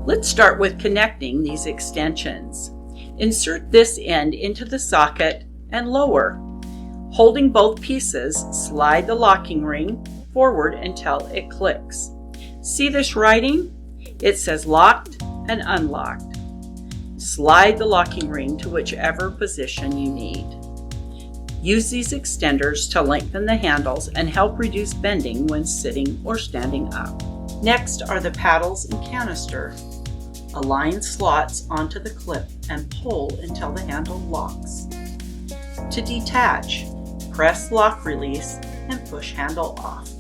Let's start with connecting these extensions. Insert this end into the socket and lower. Holding both pieces, slide the locking ring forward until it clicks. See this writing? It says locked and unlocked. Slide the locking ring to whichever position you need. Use these extenders to lengthen the handles and help reduce bending when sitting or standing up. Next are the paddles and canister. Align slots onto the clip and pull until the handle locks. To detach, press lock release and push handle off.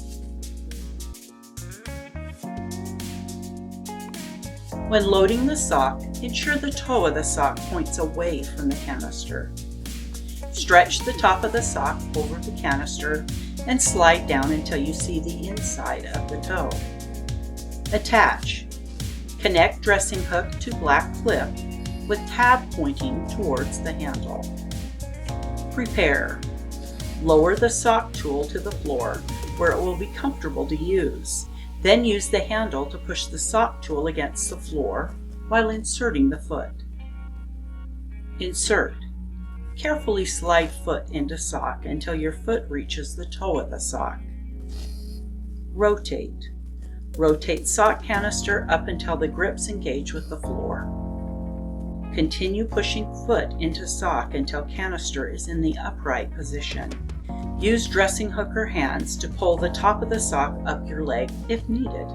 When loading the sock, ensure the toe of the sock points away from the canister. Stretch the top of the sock over the canister and slide down until you see the inside of the toe. Attach. Connect dressing hook to black clip with tab pointing towards the handle. Prepare. Lower the sock tool to the floor where it will be comfortable to use. Then use the handle to push the sock tool against the floor while inserting the foot. Insert. Carefully slide foot into sock until your foot reaches the toe of the sock. Rotate. Rotate sock canister up until the grips engage with the floor. Continue pushing foot into sock until canister is in the upright position. Use dressing hook or hands to pull the top of the sock up your leg if needed.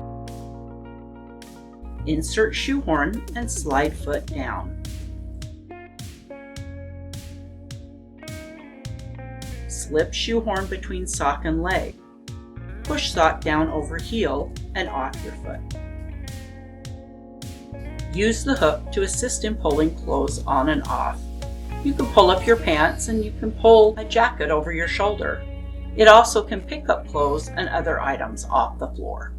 Insert shoehorn and slide foot down. Slip shoehorn between sock and leg. Push sock down over heel and off your foot. Use the hook to assist in pulling clothes on and off. You can pull up your pants and you can pull a jacket over your shoulder. It also can pick up clothes and other items off the floor.